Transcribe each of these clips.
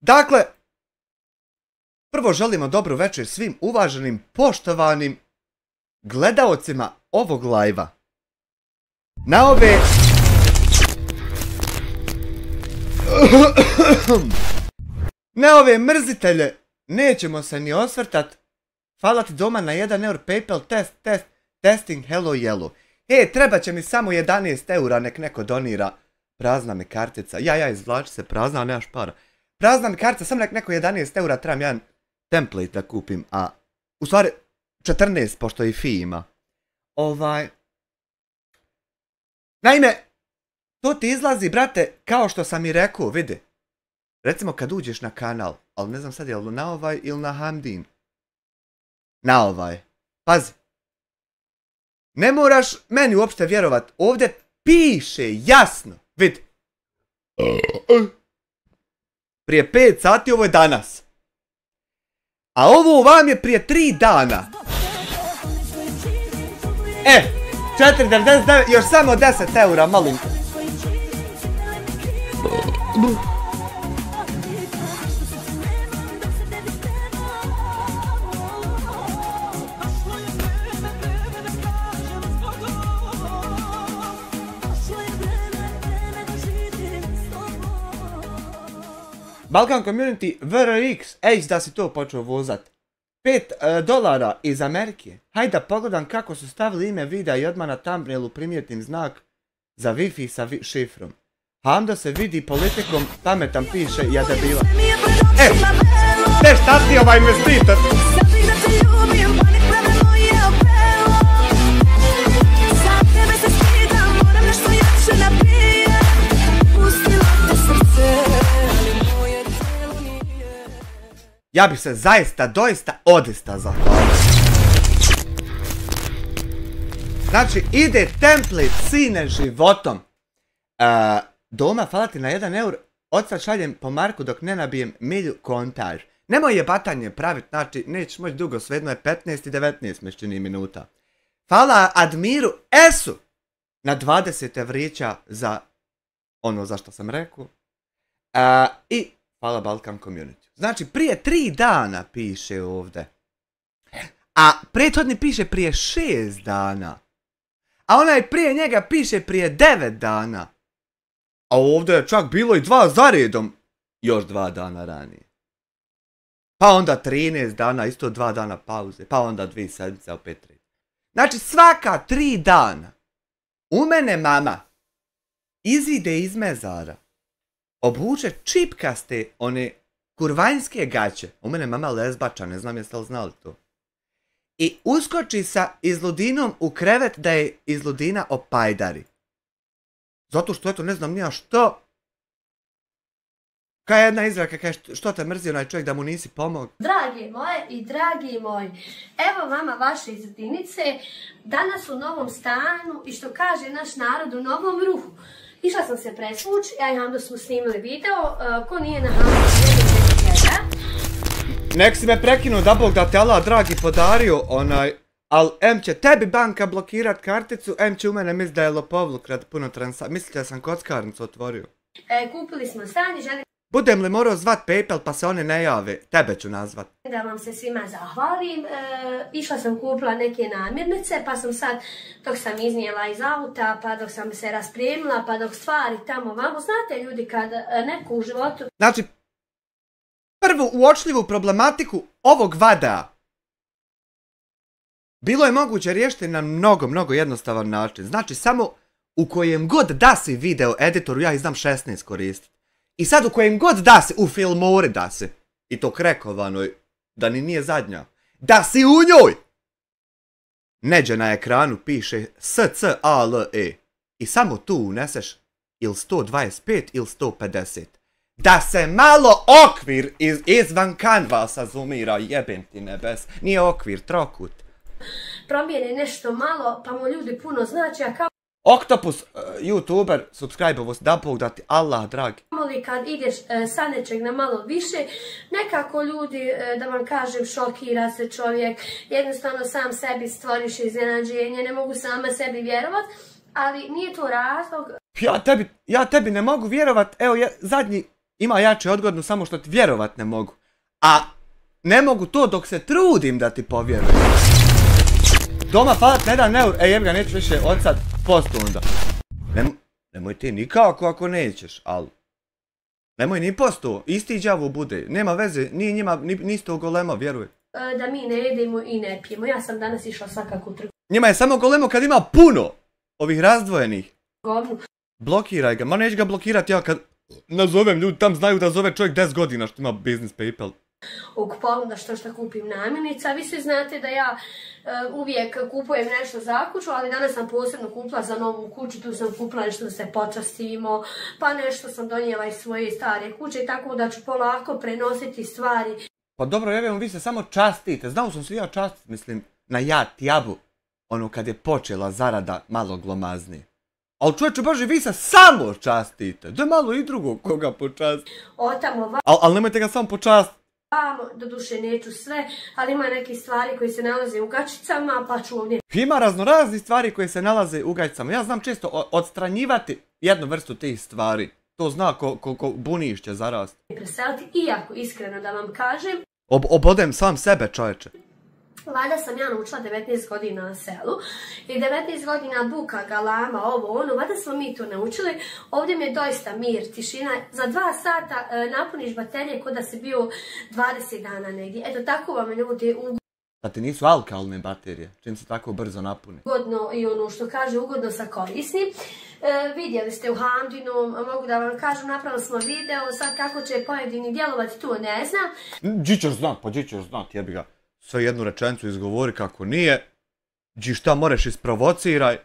Dakle, prvo želimo dobru večer svim uvaženim, poštovanim gledaocima ovog live-a. Na ove mrzitelje nećemo se ni osvrtat. Hvala ti doma na 1 eur PayPal testing hello yellow. Treba će mi samo 11 eura, nek neko donira. Prazna mi kartica. Ja izvlači se prazna, a nemaš para. Prazna mi kartica, samo nek neko 11 eura, trebam jedan template da kupim, a u stvari 14, pošto i fi ima. Naime, to ti izlazi, brate, kao što sam i rekao, vidi. Recimo kad uđeš na kanal, ali ne znam sad je li na ovaj ili na Hamdin. Na ovaj. Pazi. Ne moraš meni uopšte vjerovat, ovdje piše jasno, vidi. Prije 5 sati, ovo je danas. A ovo vam je prije 3 dana. 4,99, još samo 10 eura, malinko. Balkan Community VRX, ej da si to počeo vozat. $5 iz Amerike. Hajde da pogledam kako su stavili ime videa i odmah na thumbnailu primijetim znak za Wi-Fi sa šifrom. Hamdo se vidi politikom, pametan piše ja debila. Šta ti ovaj investitor? Ja bih se zaista, doista, odista zahvalio. Znači, ide template sine životom. Doma, hvala ti na 1 eur. Odsad šaljem po Marku dok ne nabijem milju kontaž. Nemoj jebatanje praviti, znači, nećeš moći dugo, svejedno je 15 i 19 mešćini minuta. Hvala Admiru Esu na 20 evrića za ono za što sam rekao. I hvala Balkan Community. Znači, prije 3 dana piše ovdje. A prethodni piše prije 6 dana. A onaj prije njega piše prije 9 dana. A ovdje je čak bilo i 2 za redom. Još 2 dana ranije. Pa onda 13 dana, isto 2 dana pauze. Pa onda 2 sedmice, opet 3. Znači, svaka 3 dana u mene mama izide iz mezara. Obuče čipkaste one kurvanjske gaće. U mene mama lezbača, ne znam jeste li znali to. I uskoči sa izludinom u krevet da je izludina opajdari. Zato što, eto, ne znam nija što. Kaj je jedna izraka, kaj što te mrzi onaj čovjek da mu nisi pomogao? Dragi moje i dragi moji, evo vama vaše izledinice, danas u novom stanu i što kaže naš narod u novom ruhu. Išla sam se presvući, ja i Hamdo smo snimili video, ko nije na Hamdo nek si me prekinuo da Bog da te Allah dragi podario onaj, ali M će tebi banka blokirat karticu, M će u mene misli da je lopovluk radi puno transakcija, mislite da sam kockarnicu otvorio. Kupili smo stan i želim... Budem li morao zvat PayPal pa se one ne jave, tebe ću nazvat. Da vam se svima zahvalim, išla sam kupila neke namirnice, pa sam sad, dok sam iznijela iz auta, pa dok sam se raspremila, pa dok stvari tamo vamo, znate ljudi kad neko u životu... Znači, prvu uočljivu problematiku ovog videa bilo je moguće riješiti na mnogo jednostavan način. Znači, samo u kojem god da si video editoru, ja izdam 16 koristiti. I sad u kojem god da si, u Filmori da si, i to krekovanoj, da ni nije zadnja, da si u njoj! Neđe na ekranu piše SCALE i samo tu uneseš ili 125 ili 150. Da se malo okvir izvan kanvasa zoomira, jebem ti nebes, nije okvir, trokut. Promijene nešto malo, pa mu ljudi puno znači, a kao... Oktopus, youtuber, subscribe-ovo, da Bog da ti, Allah dragi. Li kad ideš sa nečeg na malo više, nekako ljudi, da vam kažem, šokira se čovjek, jednostavno sam sebi stvoriš iznenađenje, ne mogu sama sebi vjerovat, ali nije to razlog. Ja tebi ne mogu vjerovat, evo zadnji ima jače odgodnu, samo što ti vjerovat ne mogu. A ne mogu to dok se trudim da ti povjerujem. Doma falat na 1 eur, jebi ga, neću više od sad postu onda. Nemoj ti nikako ako nećeš, ali nemoj ni postu, isti đavo bude, nema veze, nije njima ni isto golemo, vjeruj. Da mi ne jedemo i ne pijemo, ja sam danas išla svakako u trgovinu. Njima je samo golemo kad ima puno ovih razdvojenih. Govnu. Blokiraj ga, ma neću ga blokirati ja kad nazovem, ljudi tam znaju da zove čovjek 10 godina što ima biznis PayPal. U kupovinu da što kupim namirnica, vi svi znate da ja uvijek kupujem nešto za kuću, ali danas sam posebno kupila za novu kuću, tu sam kupila nešto da se počastimo, pa nešto sam donijela iz svoje stare kuće, tako da ću polako prenositi stvari. Pa dobro, jevim, vi se samo častite, znao sam se ja častiti, mislim, na jabu, ono kad je počela zarada malo glomaznije. Ali čovječe Bože, vi se samo častite, da malo i drugog koga počasti. Ali nemojte ga samo počastiti. Doduše neću sve, ali ima neke stvari koje se nalaze u gačicama, pa ću ovdje... Ima raznorazni stvari koje se nalaze u gačicama. Ja znam često odstranjivati jednu vrstu tih stvari. To zna ko bunišće zarast. Iako, iskreno da vam kažem... Obodem sam sebe, čovječe. Valjda sam ja naučila 19 godina na selu i 19 godina buka, galama, ovo, ono, valjda smo mi to naučili. Ovdje mi je doista mir, tišina. Za 2 sata napuniš baterije kod da si bio 20 dana negdje. Eto, tako vam ljudi Da ti nisu alkalne baterije, čim se tako brzo napune. Ugodno i ono što kaže, ugodno sa korisnim. Vidjeli ste u Hamdinu, mogu da vam kažem, napravili smo video, sad kako će pojedini djelovati, tu ne znam. Gdje ćeš znat, jebi ga. Sve jednu rečenicu izgovori kako nije, gdje šta moreš isprovociraj,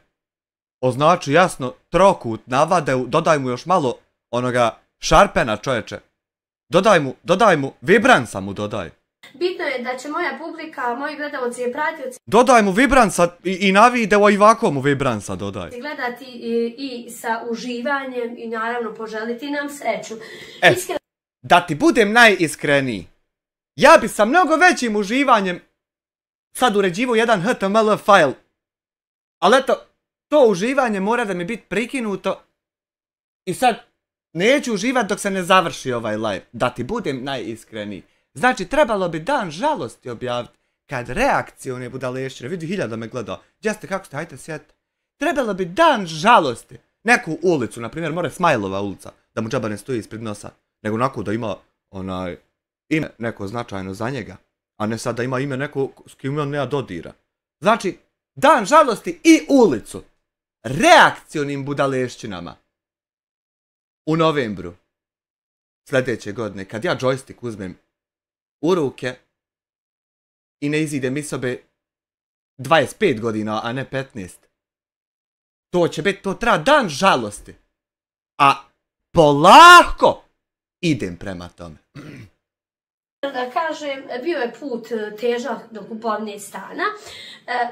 označi jasno trokut, navade, dodaj mu još malo onoga šarpena, čovječe. Dodaj mu, vibransa mu dodaj. Bitno je da će moja publika, moji gledalci i pratioci... Dodaj mu vibransa i na video i ovako mu vibransa dodaj. ...gledati i sa uživanjem i naravno poželiti nam sreću. Da ti budem najiskreniji. Ja bi sa mnogo većim uživanjem sad uređivo jedan HTML file. Ali eto, to uživanje mora da mi biti prekinuto. I sad neću uživati dok se ne završi ovaj live. Da ti budem najiskreniji. Znači, trebalo bi dan žalosti objaviti. Kad reakcione budalešćine, vidi 1000 me gleda. Gdje ste, kako ste, hajte sjeti. Trebalo bi dan žalosti. Neku ulicu, na primjer, more Smajlova ulica. Da mu džaba ne stoji ispred nosa. Nego onako da ima ime neko značajno za njega, a ne sad da ima ime neko s kim on nema dodira. Znači, dan žalosti i ulicu reakcionim budalešćinama u novembru sljedeće godine, kad ja joystick uzmem u ruke i ne izidem iz sobe 25 godina, a ne 15. To će biti, to treba dan žalosti. A polako idem prema tome. Da kažem, bio je put težak do kupovine stana,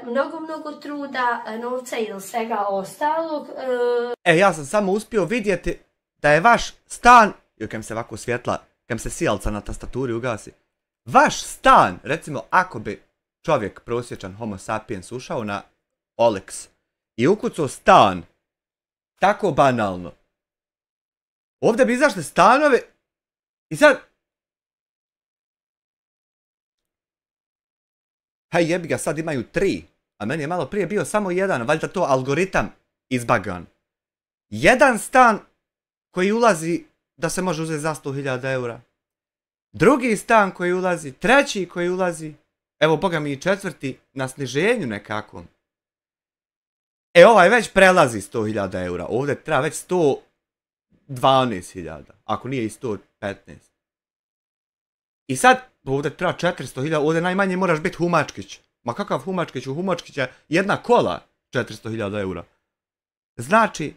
mnogo truda, novca i svega ostalog. Ja sam samo uspio vidjeti da je vaš stan, joj kam se ovako svjetla, kam se sijalca na tastaturi ugasi, vaš stan, recimo ako bi čovjek prosječan homo sapiens ušao na OLX i ukucao stan, tako banalno, ovdje bi izašli stanove i sad, hej jebi ga, sad imaju 3, a meni je malo prije bio samo 1, valjda to algoritam izbagan. Jedan stan koji ulazi da se može uzeti za 100.000 eura. Drugi stan koji ulazi, treći koji ulazi, evo boga mi i 4. na sniženju nekakvom. Ovaj već prelazi 100.000 eura, ovdje treba već 112.000, ako nije i 115. I sad, ovdje treba 400.000, ovdje najmanje moraš biti Humačkić. Ma kakav Humačkić? U Humačkić je jedna kola 400.000 eura. Znači,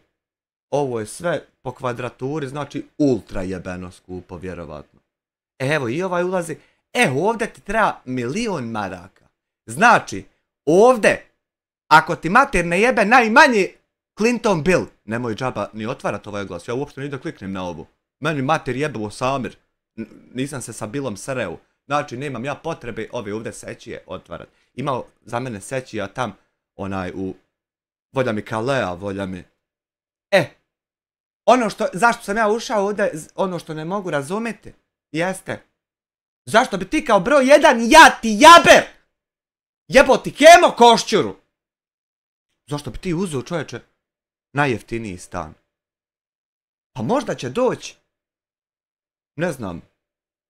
ovo je sve po kvadraturi, znači ultra jebeno skupo, vjerovatno. Evo i ovaj ulazi, ovdje ti treba 1.000.000 maraka. Znači, ovdje, ako ti mater ne jebe najmanje Clinton Bill. Nemoj džaba ni otvarat ovaj oglas. Ja uopšte ni da kliknem na ovu. Meni mater jebilo Samir. Nisam se sa Billom sreo. Znači, nemam ja potrebe ove ovdje sećije otvarat. Imao za mene sećija tam, onaj u... Volja mi Kalea, volja mi... Ono što, zašto sam ja ušao ovdje, ono što ne mogu razumjeti, jeste... Zašto bi ti kao broj 1 ja ti jaber? Jebo ti kemo košćuru? Zašto bi ti uzeo, čovječe, najjeftiniji stan? Pa možda će doći. Ne znam.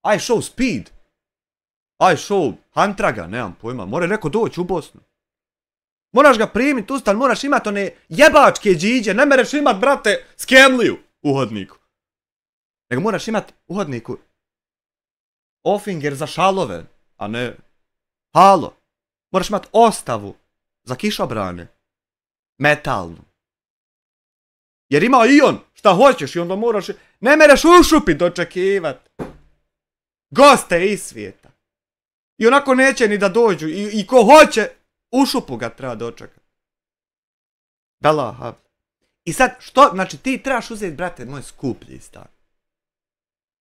I show speed. I show Hantraga, nemam pojma. Mora neko doći u Bosnu. Moraš ga primiti u stan, moraš imat one jebačke džiđe. Ne mereš imat, brate, skemliju u hodniku. Nego moraš imat u hodniku ofinger za šalove, a ne halo. Moraš imat ostavu za kišobrane. Metalnu. Jer ima i on šta hoćeš i onda moraš... Ne mereš ušupit dočekivat. Goste iz svijeta. I onako neće ni da dođu. I ko hoće, u šupu ga treba dočekati. Bela. I sad, što? Znači, ti trebaš uzeti, brate, moj skuplji stan.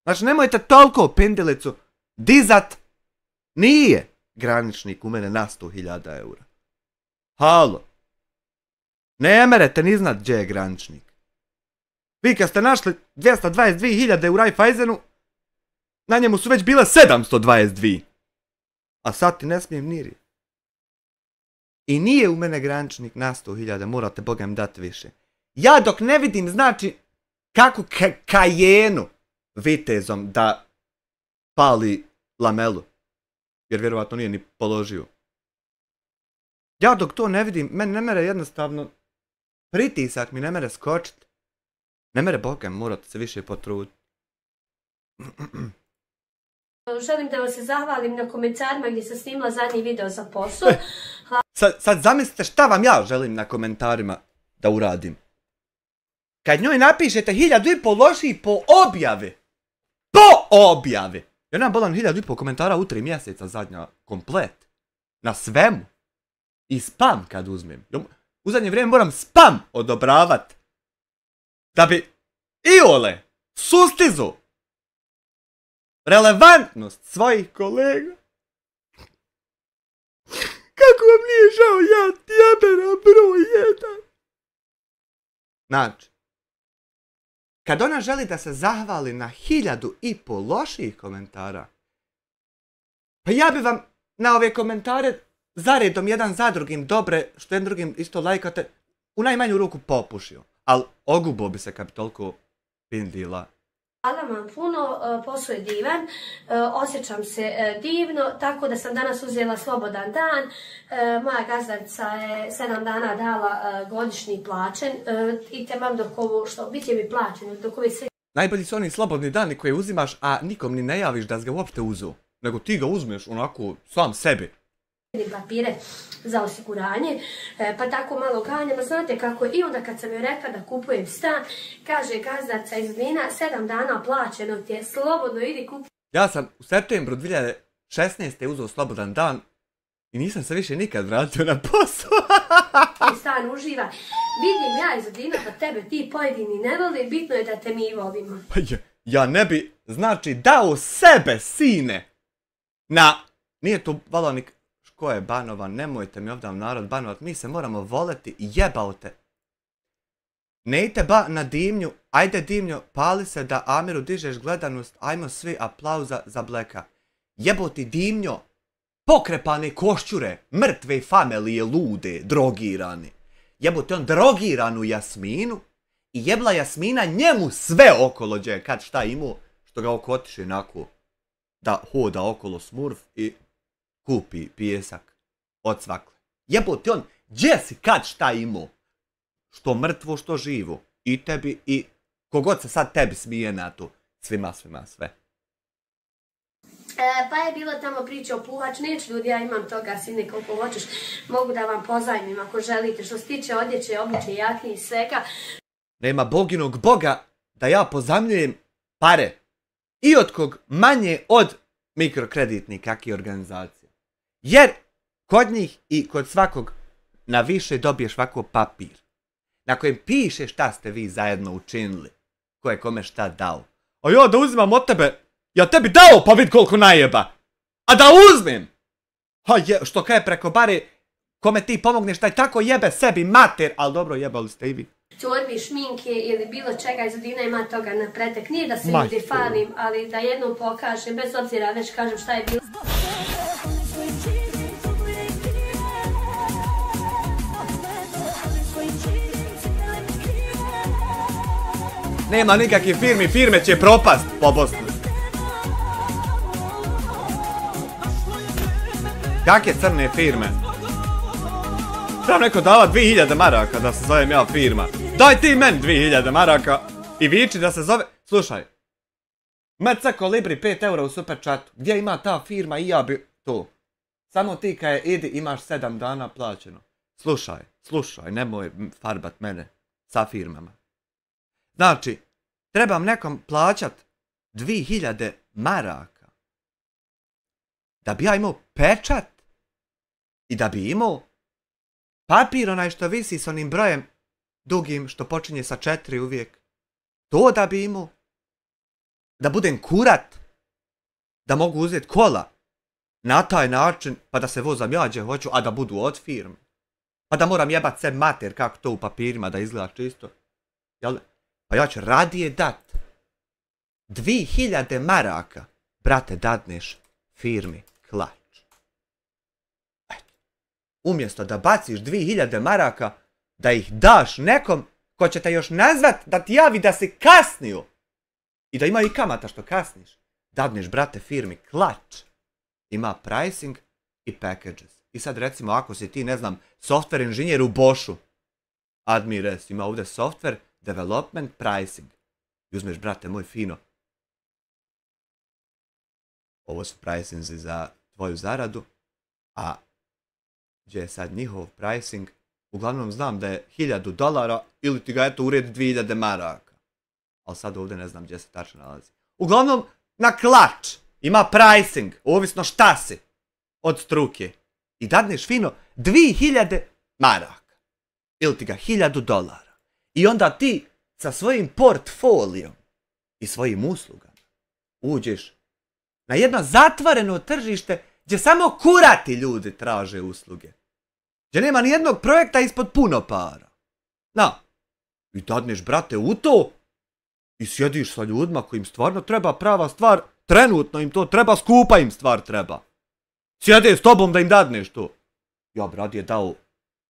Znači, nemojte toliko pendilicu dizat. Nije graničnik u mene na 100.000 eura. Halo. Ne merete ni znat gdje je graničnik. Vi kad ste našli 222.000 u Raiffeisenu, na njemu su već bile 722. A sad ti ne smijem niri. I nije u mene graničnik na 100.000, morate Bogam dati više. Ja dok ne vidim, znači, kako Kajenu vitezom da pali lamelu. Jer vjerovatno nije ni položio. Ja dok to ne vidim, meni ne mere jednostavno pritisak mi ne mere skočiti. Ne mere Bogam, morate se više potruditi. Želim da vam se zahvalim na komentarima gdje sam snimila zadnji video za posao. Sad zamislite šta vam ja želim na komentarima da uradim. Kad njoj napišete 1.500 loših po objavi. Po objavi! Ja nam bolan 1.500 komentara u 3 mjeseca zadnja komplet. Na svemu. I spam kad uzmem. U zadnje vrijeme moram spam odobravat. Da bi iole sustizu relevantnost svojih kolega. Kako vam nije žao, ja tjebera broj 1. Znači, kad ona želi da se zahvali na 1.500 loših komentara, pa ja bi vam na ove komentare zaredom jedan za drugim dobre, što jedan drugim isto lajkate, u najmanju ruku popušio. Ali ogubo bi se kad bi toliko pindila. Hvala vam puno, posao je divan, osjećam se divno, tako da sam danas uzela slobodan dan. Moja gazdarica je 7 dana dala godišnji plaćen i temam dok ovo što bit će mi plaćeno, dok ovi sve... Najbolji su oni slobodni dani koje uzimaš, a nikom ni ne javiš da ga uopšte uzu. Nego ti ga uzmeš onako sam sebi. Papire za osiguranje, pa tako malo ganjamo, znate kako je. I onda kad sam joj rekla da kupujem stan, kaže gazdarica iz Glina, 7 dana plaćeno ti je, slobodno idi kupi. Ja sam u septembru 2016. uzeo slobodan dan i nisam se više nikad vratio na posao. Stan uživa. Vidim ja iz Glina da tebe ti pojedini ne voli, bitno je da te mi volimo. Pa ja ne bi, znači, dao sebe, sine, na... Nije to valonik... Ko je banovan, nemojte mi ovdje narod banovat, mi se moramo voleti i jebao te. Ne ite ba na dimnju, ajde dimnjo, pali se da Amiru dižeš gledanost, ajmo svi aplauza za Bleka. Jebo ti dimnjo, pokrepane košćure, mrtve familije lude, drogirane. Jebo ti on drogiranu Jasminu i jebla Jasmina njemu sve okolo gdje kad šta imao, što ga okotiše onako da hoda okolo smurf i kupi pijesak od svakle. Jebote on, gdje si kad šta imao? Što mrtvo, što živo. I tebi, i kogod se sad tebi smije na to. Svima, sve. Pa je bilo tamo priča o puhač, neću ljudi, ja imam toga sine koliko hoćeš. Mogu da vam pozajmim ako želite. Što se tiče odjeće, obuće, jakni i svega. Nema boginog boga da ja pozajmljujem pare. I od kog manje od mikrokreditnih kakih organizacija. Jer kod njih i kod svakog na više dobiješ ovako papir. na kojem piše šta ste vi zajedno učinili. Ko je kome šta dao. A ja da uzimam od tebe, ja tebi dao pa vid koliko najeba. A da uzmem! Što kaj preko bare, kome ti pomogneš, taj tako jebe sebi mater, ali dobro jebali ste i vi. Čorbi, šminke ili bilo čega iz Udina ima toga na pretek. Nije da se ljudi falim, ali da jednom pokažem, bez obzira već kažem šta je bilo. Nema nikakvih firmi, firme će propast po Bosni. Kakve crne firme? Trebam neko dava 2000 maraka da se zovem ja firma. Daj ti meni 2000 maraka i viči da se zove... Slušaj. MC Kolibri 5 eura u super chatu. Gdje ima ta firma i ja bi to. Samo ti kad je idi imaš 7 dana plaćeno. Slušaj, nemoj farbat mene sa firmama. Znači, trebam nekom plaćat 2000 maraka. Da bi ja imao pečat i da bi imao papir onaj što visi s onim brojem dugim što počinje sa 4 uvijek. To da bi imao. Da budem kurat. Da mogu uzeti kola. Na taj način pa da se vozam ja gdje hoću, a da budu od firme. Pa da moram jebat se mater kako to u papirima da izgleda čisto. Jel? Pa ja ću radije dat 2000 maraka, brate, dadneš firmi Klač. Eto. Umjesto da baciš 2000 maraka, da ih daš nekom ko će te još nazvat da ti javi da si kasnio. I da ima i kamata što kasniš. Dadneš, brate, firmi Klač. Ima pricing i packages. I sad recimo ako si ti, ne znam, software inženjer u Boschu. Admires, ima ovdje software development pricing. I uzmeš, brate moj, fino. Ovo su pricinzi za tvoju zaradu. A gdje je sad njihov pricing? Uglavnom znam da je $1000 ili ti ga eto uredi 2000 maraka. Ali sad ovdje ne znam gdje se tačno nalazi. Uglavnom na Klač ima pricing, ovisno šta si od struke. I dadneš fino 2000 maraka. Ili ti ga $1000. I onda ti sa svojim portfolijom i svojim uslugama uđeš na jedno zatvoreno tržište gdje samo kurati ljudi traže usluge. Gdje nema ni jednog projekta ispod puno para. I dadneš, brate, u to i sjediš sa ljudima kojim stvarno treba prava stvar, trenutno im to treba, skupa im stvar treba. Sjede s tobom da im dadneš to. Ja bi radije dao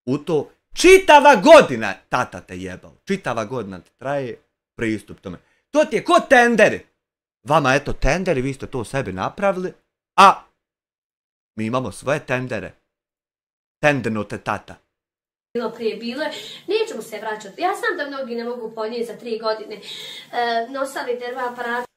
u to. Čitava godina, tata te jebao, čitava godina te traje pristup tome. To ti je ko tenderi. Vama eto tenderi, vi ste to sebi napravili, a mi imamo svoje tendere. Tenderno te tata. Bilo je, nećemo se vraćati. Ja znam da mnogi ne mogu podnijeti za 3 godine. Nosali drva aparat.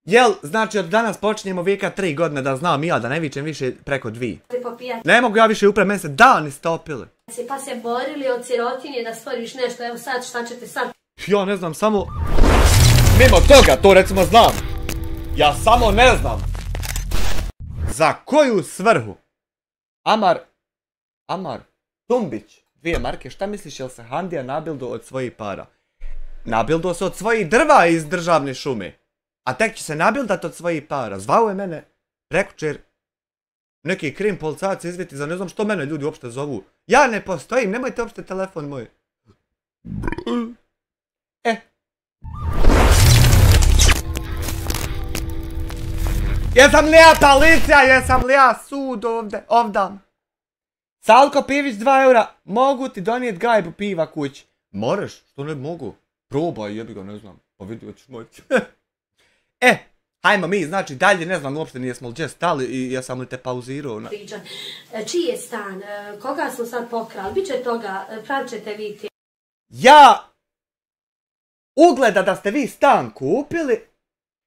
Jel, znači od danas počinjemo vijeka 3 godine da znam ja da ne vičem više preko 2. Ne mogu ja više upravo, meni se dani stopili. Pa se borili od sirotinje da stvoriš nešto, evo sad šta ćete sad? Ja ne znam, samo... Mimo toga, to recimo znam. Ja samo ne znam. Za koju svrhu? Amar, Tumbić, 2 marke, šta misliš, jel se Handija nabildo od svojih para? Nabildo se od svojih drva iz državne šume. A tek će se nabildat od svojih para. Zvao je mene prekučer neki krim policajac izvjeti za ne znam što mene ljudi uopšte zovu. Ja ne postojim, nemojte uopšte telefon moj. Jesam li ja policija, jesam li ja sud ovdam? Salko Pivić 2 eura, mogu ti donijet gajbu piva kući. Moraš, što ne mogu? Probaj, jebi ga, ne znam, pa vidi hoćeš moći. Hajmo mi, znači dalje, ne znam uopšte nijesmo li gdje stali i ja sam li te pauzirao. Čiji je stan, koga smo sad pokrali, bit će toga, pravit ćete vi ti. Ja ugleda da ste vi stan kupili,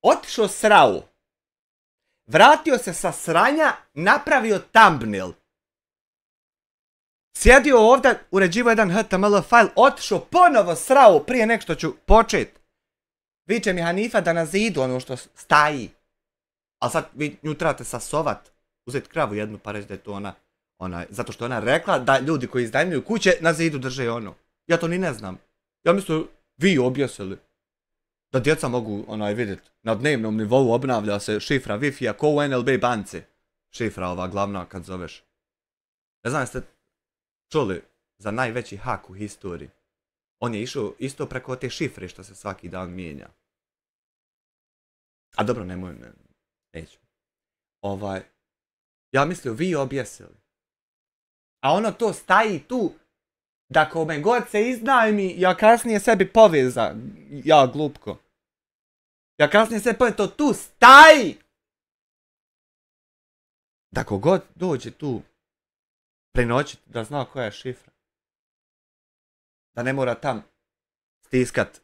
otišao srao. Vratio se sa sranja, napravio thumbnail. Sjedio ovdje, uređivo jedan HTML file, otišao ponovo srao prije nek što ću počet. Viče mi Hanifa da na zidu ono što staji. Ali sad vi nju trebate sasovat. Uzeti kravu jednu pa reći da je to ona. Zato što ona rekla da ljudi koji iznajmljuju kuće na zidu drže ono. Ja to ni ne znam. Ja mislim, vi objesili. Da djeca mogu, vidjeti, na dnevnom nivou obnavlja se šifra Wi-Fi-a ko u NLB banci. Šifra ova glavna kad zoveš. Ne znam, jeste čuli za najveći hak u historiji. On je išao isto preko te šifre što se svaki dan mijenja. A dobro, nemoj, neću. Ja mislio, vi objesili. A ono to staji tu, da kome god se iznajmi, ja kasnije sebi poveza. Ja, glupko. Ja kasnije sebi poveza, to tu staji! Da kogod dođe tu, prenoćiti, da zna koja je šifra. Da ne mora tam stiskat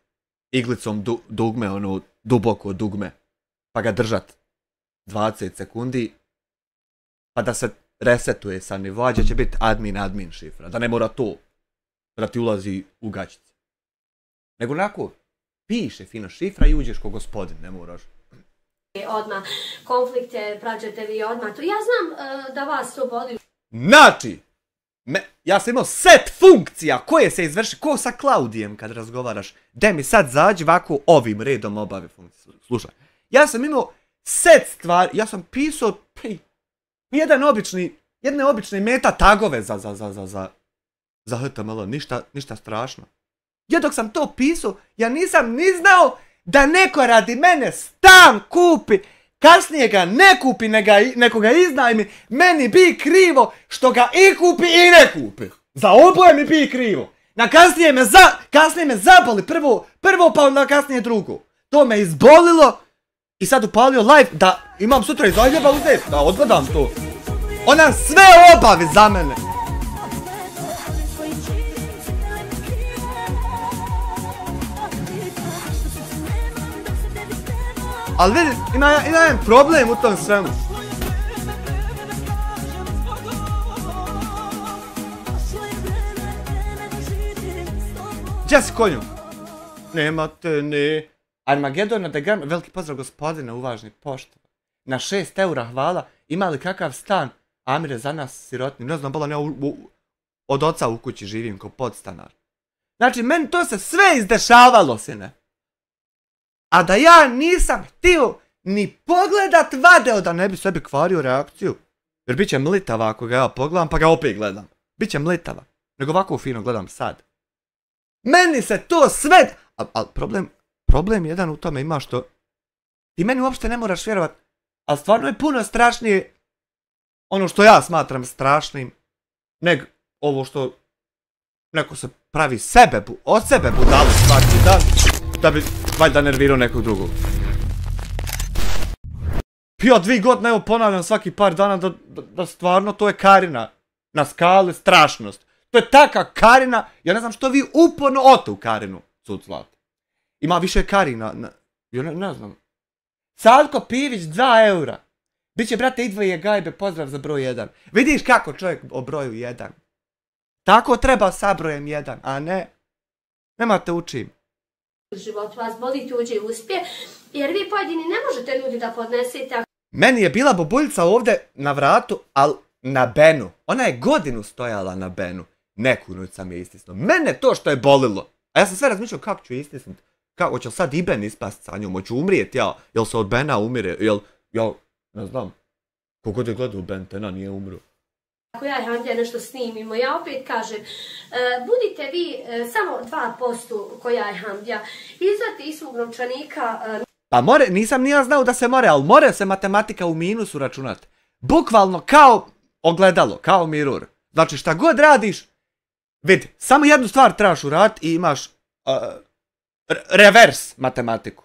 iglicom dugme, ono duboko dugme, pa ga držat 20 sekundi, pa da se resetuje sa nivoa, gdje će biti admin šifra, da ne mora to, da ti ulazi u gaćice. Nego onako, piše fino šifra i uđeš ko gospodin, ne moraš. Odmah konflikte, prađete vi odmah to. Ja znam da vas to boli. Znači, ja sam imao set funkcija koje se izvrši, ko sa Klaudijem kad razgovaraš. De mi sad zađi ovako ovim redom obavi funkcije. Slušaj, ja sam imao set stvari, ja sam pisao jedne obične meta tagove za HTML, ništa strašno. Ja dok sam to pisao, ja nisam ni znao da neko radi mene stan kupi, kasnije ga ne kupi, nego ga iznajmi, meni bi krivo što ga i kupi i ne kupi. Za oboje mi bi krivo. Na kasnije me zaboli prvo pa onda kasnije drugo. To me izbolilo i sad upalio live da imam sutra i Zagreba uzeti, da odgledam to. Ona sve obavi za mene. Ali vidi, ima jedan problem u tom svemu. Gdje si konju? Nemate ni... Armagedona de Garma, veliki pozdrav gospodine, uvažni pošto. Na 6 eura hvala, ima li kakav stan? Amire, za nas sirotni, ne znam, bolan ja od oca u kući živim ko podstanar. Znači, meni to se sve izdešavalo, sine. A da ja nisam htio ni pogledat video da ne bi sebi kvario reakciju. Jer bit će mlitava ako ga ja pogledam pa ga opet gledam. Biće mlitava. Nego ovako fino gledam sad. Meni se to sve... Ali problem jedan u tome ima što... Ti meni uopšte ne moraš vjerovat. Ali stvarno je puno strašnije ono što ja smatram strašnim. Nego ovo što... Neko se pravi od sebe budalu svaki dan. Da bi valjda nervirao nekog drugog. Ja 2 godine evo ponavljam svaki par dana da stvarno to je Karina. Na skali strašnost. To je taka Karina, ja ne znam što vi uporno ote u Karinu cuclate. Ima više Karina, ja ne znam. Salko Pivić 2 eura. Biće brate Idvoje Gajbe, pozdrav za broj 1. Vidiš kako čovjek o broju 1. Tako treba sa brojem 1, a ne. Nemate učim. Život vas boli tuđi uspje, jer vi pojedini ne možete ljudi da podnesete. Meni je bila bobuljica ovdje na vratu, ali na benu. Ona je godinu stojala na benu. Neku noć sam je istisnuo. Mene to što je bolilo. A ja sam sve razmišljao kako ću istisnuti. Hoće li sad i Ben ispast sa njom? Hoću umrijeti ja? Jel se od Bena umire? Ja ne znam. Kogod je gledao Ben, Tena nije umro. Ako ja i Handija nešto snimimo, ja opet kažem, budite vi samo 2% ko ja i Handija. Izvadite iz svog novčanika... Pa more, nisam ni ja znao da se more, ali more se matematika u minusu računati. Bukvalno kao ogledalo, kao mirror. Znači šta god radiš, vidi, samo jednu stvar trebaš uraditi i imaš revers matematiku.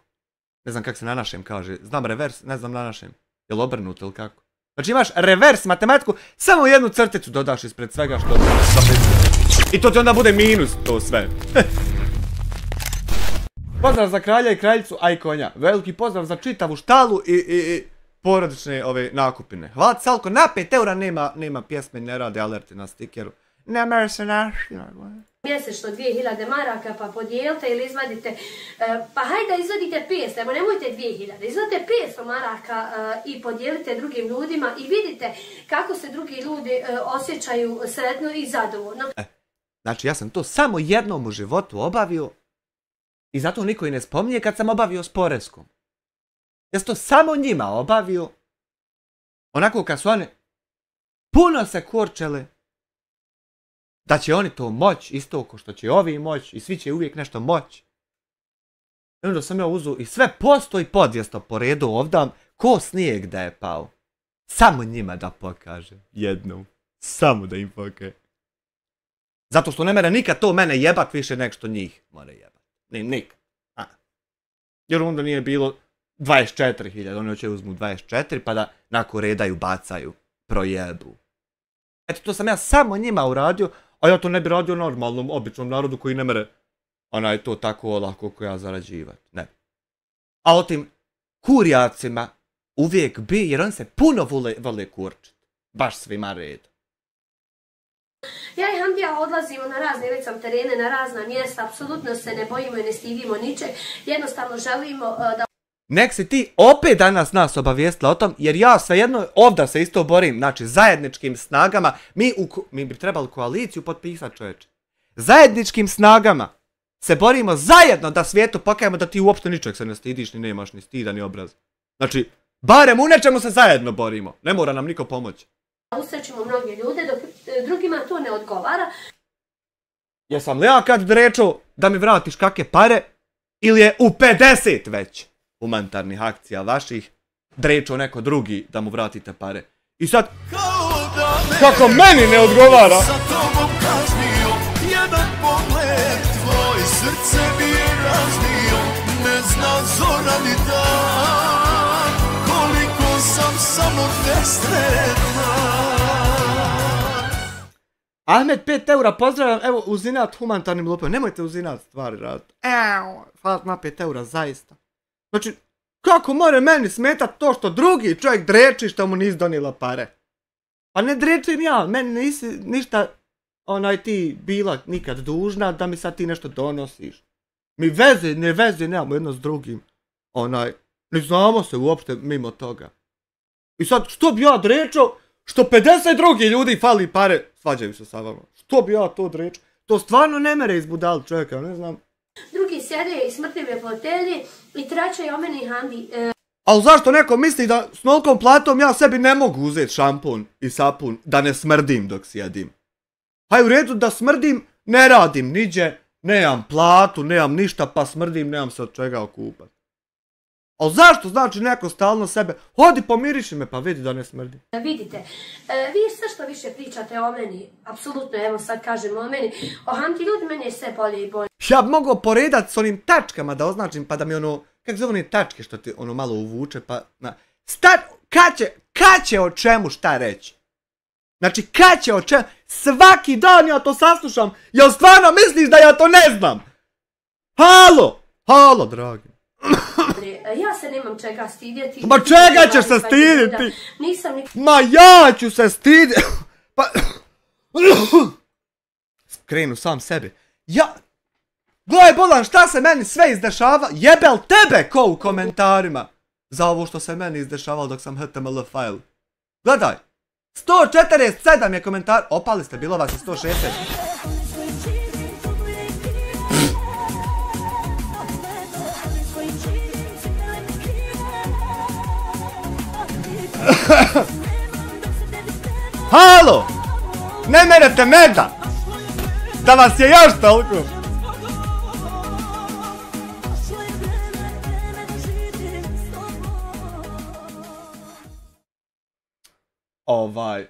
Ne znam kako se na našem kaže, znam revers, ne znam na našem. Je li obrnuto ili kako? Znači imaš revers matematiku, samo jednu crticu dodaš ispred svega što... I to ti onda bude minus to sve. Pozdrav za kralja i kraljicu, a i konja. Veliki pozdrav za čitavu štalu i porodične nakupine. Hvala ti Salko, na 5 eura nema pjesme, ne rade alerti na stikeru. Ne mer se našli. Mjesečno 2000 maraka pa podijelite ili izvadite, pa hajde da izvadite 500, evo nemojte 2000, izvadite 500 maraka i podijelite drugim ljudima i vidite kako se drugi ljudi osjećaju sretno i zadovoljno. Znači ja sam to samo jednom u životu obavio I zato niko i ne spominje kad sam obavio s Poreskom. Ja sam to samo njima obavio. Onako kad su one puno se kurčele da će oni to moć, isto ko što će ovi moć i svi će uvijek nešto moć. I onda sam ja uzeo i sve posto i po 200 po redu ovdam, ko snijeg da je pao. Samo njima da pokažem, jednom. Samo da im pokažem. Zato što ne mere nikad to mene jebat više nek što njih mora jebat. Nikad. Jer onda nije bilo 24.000, oni hoće uzmu 24 pa da nakon redaju, bacaju, projebu. Eto, to sam ja samo njima uradio, a ja to ne bi radio normalnom, običnom narodu koji ne mere to tako lako ko ja zarađivat. Ne. A o tim kurjacima uvijek bi, jer oni se puno vole kurčit. Baš svima red. Ja i Hamdija odlazimo na razne recam terene, na razna mjesta, apsolutno se ne bojimo i ne stidimo ničeg. Jednostavno želimo da... Nek si ti opet danas nas obavijestila o tom, jer ja svejedno ovdje se isto borim, znači zajedničkim snagama, mi bi trebali koaliciju potpisati, čovječe. Zajedničkim snagama se borimo zajedno da svijetu pokajemo da ti uopšte ničeg se ne stidiš, ni nemaš ni stida, ni obraz. Znači, barem u nečemu se zajedno borimo, ne mora nam niko pomoći. Usrećemo mnoge ljude, dok drugima to ne odgovara. Jesam li ja kad drečao da mi vratiš kakve pare, ili je u 50 već humanitarnih akcija vaših drečao neko drugi da mu vratite pare? I sad, kako meni ne odgovara? Jedan pogled, tvoj srce mi je raznio, ne zna zora ni dan, koliko sam samo nesretna. Ahmed 5 eura, pozdravljam, evo uzinat humanitarnim lupom, nemojte uzinat stvari raditi. Hvala na 5 eura, zaista. Znači, kako more meni smetat to što drugi čovjek dreči što mu nisi donijela pare? Pa ne drečim ja, meni nisi ništa ti bila nikad dužna da mi sad ti nešto donosiš. Mi veze nemamo jedno s drugim. Ne znamo se uopšte mimo toga. I sad, što bi ja drečao što 52 ljudi fali pare, svađaju se sa vama. Što bi ja to drečao? To stvarno ne mere izbudali čovjeka, ne znam. Drugi sjede i smrtljive fotelje i tračaju o meni Hamdi. Ali zašto neko misli da s nolikom platom ja sebi ne mogu uzeti šampon i sapun da ne smrdim dok sjedim? Haj u redu da smrdim, ne radim niđe, nemam platu, nemam ništa pa smrdim, nemam se od čega okupat. Ali zašto znači neko stalno sebe, hodi pomiriši me pa vidi da ne smrdim. Vidite, vi sve što više pričate o meni, apsolutno evo sad kažem o meni, o Hamdi ljudi meni je sve bolje i bolje. Ja bi mogao poredat s onim tačkama da označim pa da mi kako zove one tačke što ti malo uvuče pa... Kad će o čemu šta reći? Znači kad će o čemu... Svaki dan ja to saslušam, jel stvarno misliš da ja to ne znam? Halo dragi. Ja se nemam čega stidjeti. Ma čega ćeš se stidjeti? Ma ja ću se stidjeti. Pa... Skrenu sam sebi. Gledaj Bolan, šta se meni sve izdešava? Jebel tebe ko u komentarima za ovo što se meni izdešavalo dok sam HTML file. Gledaj. 147 je komentar. Opali ste, bilo vas je 160. Halo! Ne merete meda! Da vas je još toliko!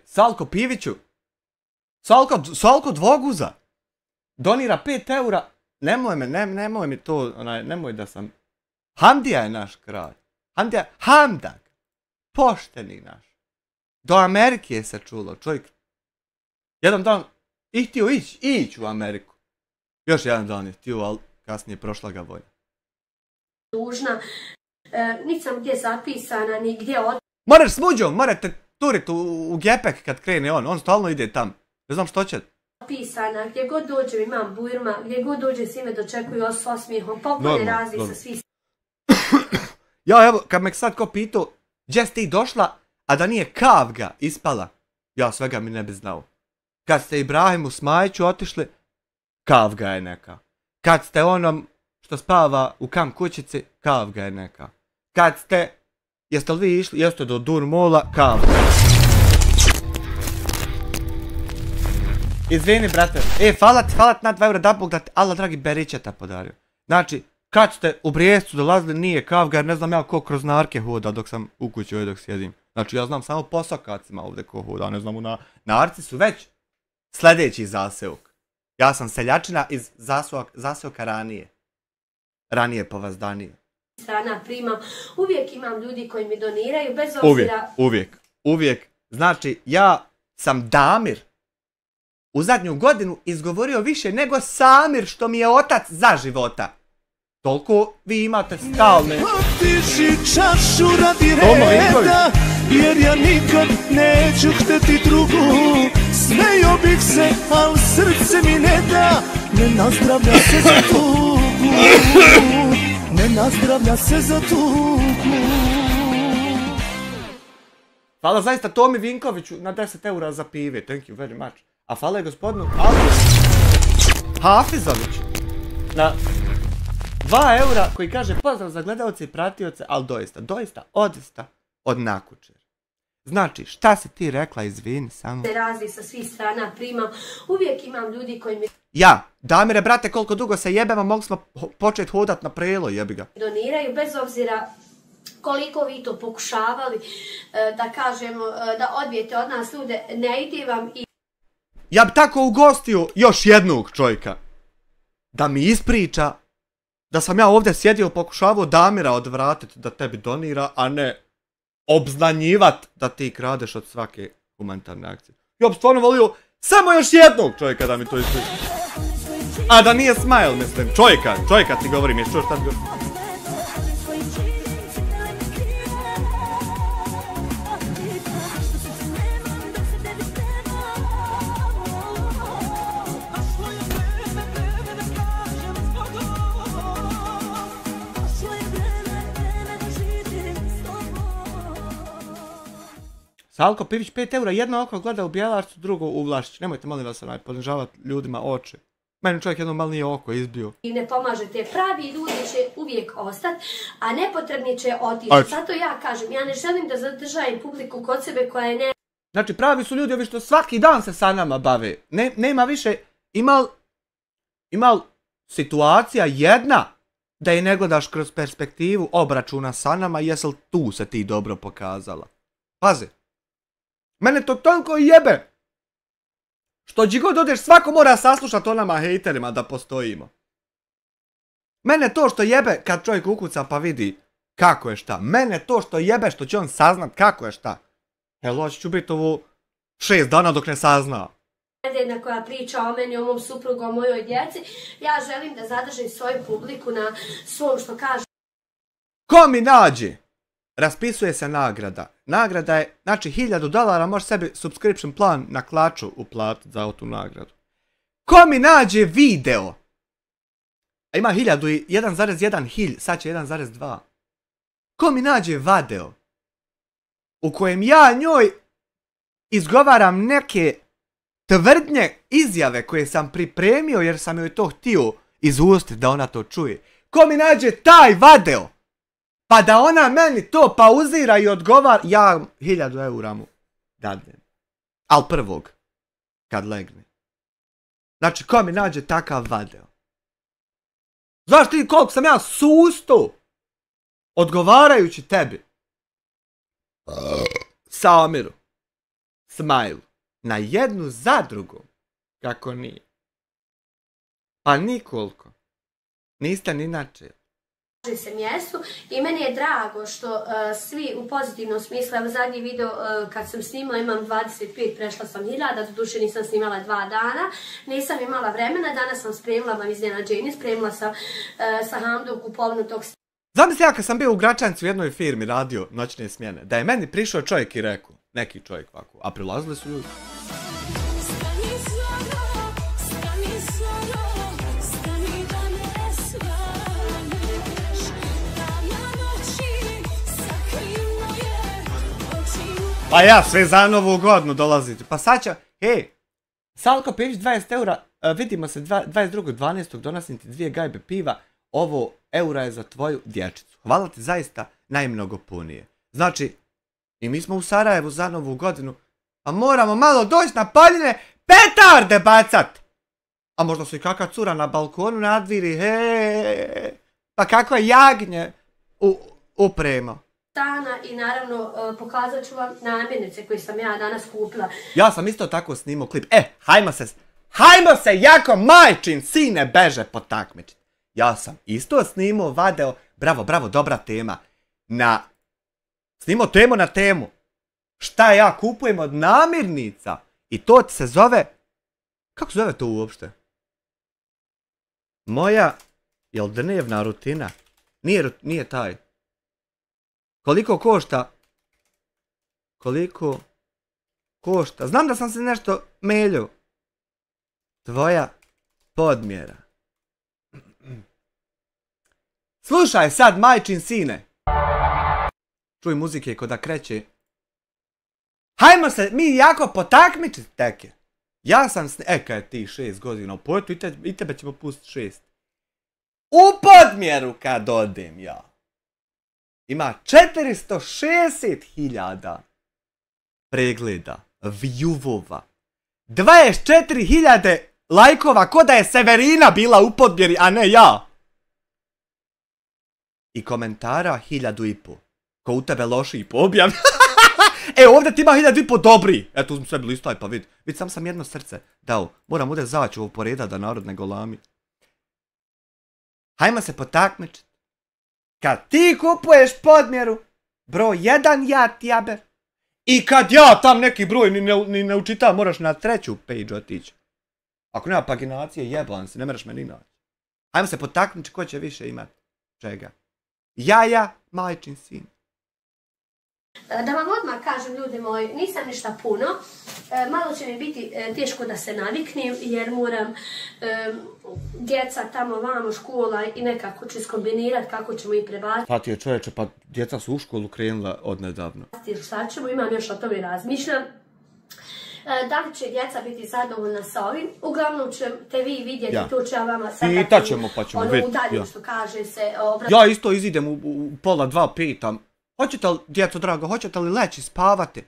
Salko Piviću. Salko Dvoguza. Donira 5 eura. Nemoj mi to, nemoj da sam... Hamdija je naš kralj. Hamdak. Pošteni naš. Do Amerike je se čulo, čovjek. Jedan dan i htio ići u Ameriku. Još jedan dan je htio, ali kasnije prošla ga volja. Dužna, niti sam gdje zapisana, ni gdje od... Moraš s muđom, morate turit u gepek kad krene on stalno ide tam. Ne znam što će. Zapisana, gdje god dođem imam bujrma, gdje god dođem svi me dočekuju s osmijehom, pokone razni sa svi. Ja evo, kad me sad ko pitao, gdje si ti došla, a da nije Kavga ispala, ja svega mi ne bi znao. Kad ste Ibrahimu Smajiću otišli, Kavga je neka. Kad ste onom što spava u kamp kućici, kav ga je neka. Kad ste, jeste li vi išli, jeste do Durmola, kav. Izvini, brate. Hvala ti na 2 eura da Bog da ti Allah dragi Berićeta podario. Znači, kad ste u Brijescu dolazili nije kav ga jer ne znam ja ko kroz narke hoda dok sam u kući ovdje dok sjedim. Znači ja znam samo po sokacima ovdje ko hoda, ne znam narci su već sljedeći zaseok. Ja sam seljačina iz zaseoka ranije povazdanije. Strana primam, uvijek imam ljudi koji mi doniraju, bez obzira... Uvijek. Znači, ja sam Damir u zadnju godinu izgovorio više nego Samir, što mi je otac za života. Toliko vi imate stalne... Otiši čašu radi reda, jer ja nikad neću hteti drugu. Smejo bih se, al srce mi ne da, ne nazdravlja se za tugu. Ne nazdravlja se za tugu. Hvala zaista Tomi Vinkoviću na 10 eura za pive, thank you very much. A hvala je gospodinu Hafizoviću na 2 eura koji kaže pozdrav za gledalce i pratioce, ali doista, odista od nakučer. Znači, šta si ti rekla, izvini samo. Se razli sa svih strana primam, uvijek imam ljudi koji mi... Ja, Damire, brate, koliko dugo se jebemo, mogli smo početi hodat na prelo, jebi ga. Doniraju, bez obzira koliko vi to pokušavali, da kažemo, da odbijete od nas ljude, ne ide vam i... Ja bi tako ugostio još jednog čovjeka da mi ispriča da sam ja ovdje sjedio pokušavao Damira odvratiti da tebi donira, a ne obznanjivat da ti kradeš od svake humanitarne akcije. Ja bi stvarno volio samo još jednog čovjeka da mi to ispriča. A da nije Smile, mislim. Čovjeka ti govorim, jesi čuo šta ti govorim? Salko Pivić 5 eura, jedno oko gleda u Bjelarcu, drugo u Vlašću. Nemojte molim vas ponižavati ljudima oči. Meni čovjek jedno malo nije oko izbio. I ne pomažete, pravi ljudi će uvijek ostati, a nepotrebni će otići. Zato ja kažem, ja ne želim da zadržajem publiku kod sebe koja je ne... Znači pravi su ljudi ovi što svaki dan se sa nama bave. Nema više, imal situacija jedna da je ne gledaš kroz perspektivu obračuna sa nama, jesel tu se ti dobro pokazala. Pazi. Mene to toliko jebe. Što gdje god odeš, svako mora saslušati o nama hejterima da postojimo. Mene to što jebe kad čovjek ukuca pa vidi kako je šta. Mene to što jebe što će on saznat kako je šta. Hello, ću biti ovo 6 dana dok ne sazna. Jedna koja priča o meni, o mom suprugu, o mojoj djeci. Ja želim da zadržim svoju publiku na svom što kaže. Ko mi nađe? Raspisuje se nagrada. Nagrada je, znači $1000 može sebi subscription plan na Klaču uplatiti za tu nagradu. Ko mi nađe video? A ima 1,1 hilj, sad će 1,2. Ko mi nađe vadeo? U kojem ja njoj izgovaram neke tvrdnje izjave koje sam pripremio jer sam joj to htio izustiti da ona to čuje. Ko mi nađe taj vadeo? Pa da ona meni to pauzira i odgovara, ja 1000 eura mu dadnem. Al prvog, kad legne. Znači, ko mi nađe takav vadeo? Znaš ti koliko sam ja susto odgovarajući tebi? Samiru, Smile, na jednu za drugu, kako nije. Pa nikoliko. Niste ni načeli. Se mjestu i meni je drago što svi u pozitivnom smislu, evo zadnji video kad sam snimala imam 25, prešla sam 1000, doduše nisam snimala 2 dana, nisam imala vremena, danas sam spremila vam iznenađenje, spremila sam sa Hamdom kupovnu tog... Zamisli ja kad sam bio u Gračancu u jednoj firmi radio noćne smjene, da je meni prišao čovjek i rekao, neki čovjek ovako, a prilazili su ljudi. Pa ja, sve za novu godinu dolazite. Pa sad će, hej, Salko Pivić 20 eura, vidimo se 22.12. donosim ti 2 gajbe piva. ovo eura je za tvoju dječicu. Hvala ti zaista najmnogopunije. Znači, i mi smo u Sarajevu za Novu godinu, a moramo malo doći na Paljine petarde bacat. A možda su i kakva cura na balkonu nadviri, pa kako je jagnje upremo. I naravno pokazat ću vam namirnice koje sam ja danas kupila. Ja sam isto tako snimao klip. Hajmo se jako majčin sine beže potakmičiti. Ja sam isto snimao, vadeo, bravo, dobra tema. Snimao temu na temu. Šta ja kupujem od namirnica? I to se zove, kako zove to uopšte? Moja, jel dnevna rutina? Nije taj. Koliko košta? Koliko košta? Znam da sam se nešto melju. Tvoja podmjera. Slušaj sad, majčin sine. Čuj muzike ko da kreće. Hajmo se mi jako potakmičiti teke. Ja sam kaj ti 6 godina u pojetu i tebe ćemo pustiti 6. U podmjeru kad odem ja. Ima 460.000 pregleda, viewova, 24.000 lajkova, ko da je Severina bila u podmjeri, a ne ja. I komentara 1.500, ko u tebe loši po objavi. Ovdje ti ima 1.500 dobri. Eto, uzmi sebi listaj pa vid. Vid, sam jedno srce dao. Moram ovdje zaći ovo poreda da narod ne golami. Hajmo se potakmičiti. Kad ti kupuješ podmjeru, broj 1 ja tjabe. I kad ja tam neki broj ni ne učitam, moraš na 3. page otići. Ako nema paginacije, jeblan si, ne meraš me ni naći. Hajmo se potakmičiti ko će više imati. Čega? Ja, majčin sin. Da vam odmah kažem, ljudi moji, nisam ništa puno. Malo će mi biti teško da se naviknem jer moram djeca tamo vamo škola i nekako ću iskombinirati kako ćemo ih prebaciti. Pa ti je čovječe, pa djeca su u školu krenula odnedavno. Šta ćemo, imam još o tome razmišljam. Da li će djeca biti zadovoljna sa ovim? Uglavnom ćete vi vidjeti, to ću ja vama sad udalju što kaže se. Ja isto izidem u 1:30, pitam. Hoćete li, djeco drago, hoćete li leći spavati?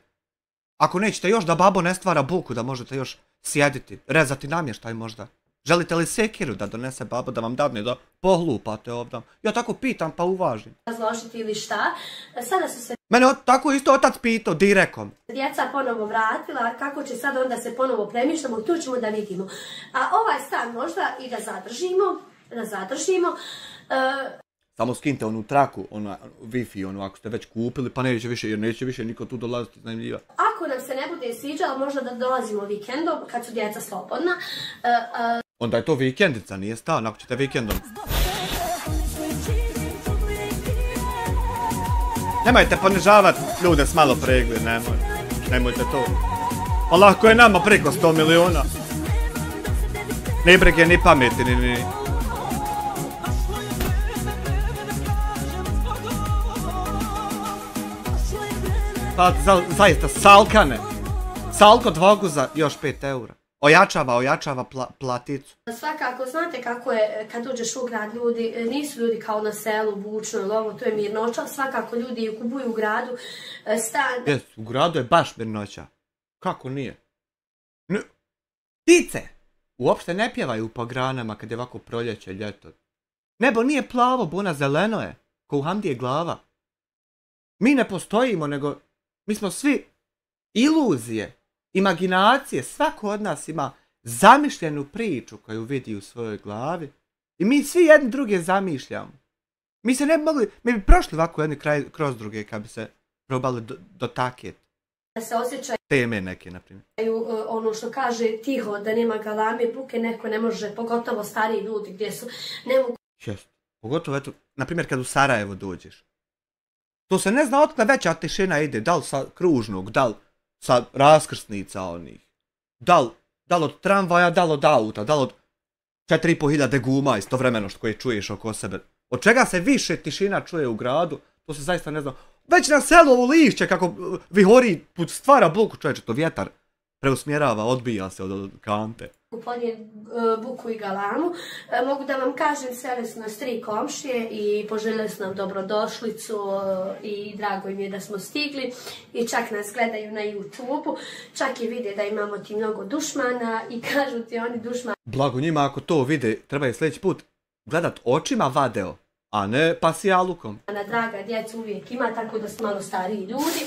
Ako nećete još da babo ne stvara buku, da možete još sjediti, rezati namještaj možda. Želite li sekiru da donese babo da vam dadne da pohlupate ovdje? Ja tako pitam pa uvažim. Razložiti ili šta. Sada su se... Mene tako isto otac pitao, direkom. Djeca ponovo vratila, kako će sad onda se ponovo premišljamo, tu ćemo da vidimo. A ovaj stan možda i da zadržimo. Samo skinite onu traku, Wi-Fi, ako ste već kupili, pa neće više, jer neće više niko tu dolaziti iznajmljiva. Ako nam se ne bude sviđalo, možda da dolazimo vikendom, kad su djeca slobodna. Onda je to vikendica, nije stan, ako ćete vikendom. Nemojte ponižavati ljude s malo pregled, nemojte to. Pa lako je nama preko 100 miliona. Ni brige, ni pameti, ni... Pa zaista, salkane. Salko dvoguza, još 5 eura. Ojačava platicu. Svakako, znate kako je kad uđeš u grad, ljudi, nisu ljudi kao na selu, bučno ili ovo, to je mirnoća. Svakako ljudi kupuju u gradu stan. Jes, u gradu je baš mirnoća. Kako nije? Ptice uopšte ne pjevaju po granama kad je ovako proljeće, ljeto. Nebo nije plavo, buna zeleno je, ko u Hamdije glava. Mi ne postojimo, nego mi smo svi iluzije, imaginacije, svako od nas ima zamišljenu priču koju vidi u svojoj glavi i mi svi jedni druge zamišljamo. Mi se ne bi mogli, mi bi prošli ovako jedni kroz druge kad bi se probali dotakjeti. Da se osjećaju teme neke, na primjer. Ono što kaže tiho, da nema galame, buke, neko ne može, pogotovo stariji ljudi gdje su, ne mogu. Jest, pogotovo eto, na primjer kad u Sarajevo dođeš. To se ne zna otkle veća tišina ide, da li sa kružnog, da li sa raskrsnica onih, da li od tramvaja, da li od auta, da li od 4.500 guma istovremeno koje čuješ oko sebe. Od čega se više tišina čuje u gradu, to se zaista ne zna. Već na selu ovo lišće kako vihori, stvara buku, čovječe, to vjetar preusmjerava, odbija se od kante. Ponije buku i galamu. Mogu da vam kažem, sele su nas 3 komšije i poželjeli su nam dobrodošlicu i drago im je da smo stigli i čak nas gledaju na YouTube-u, čak i vide da imamo ti mnogo dušmana i kažu ti oni dušmani. Blago njima ako to vide, treba je sljedeći put gledat očima vadeo, a ne pasijalukom. Dušmana draga djeca uvijek ima, tako da su malo stariji ljudi.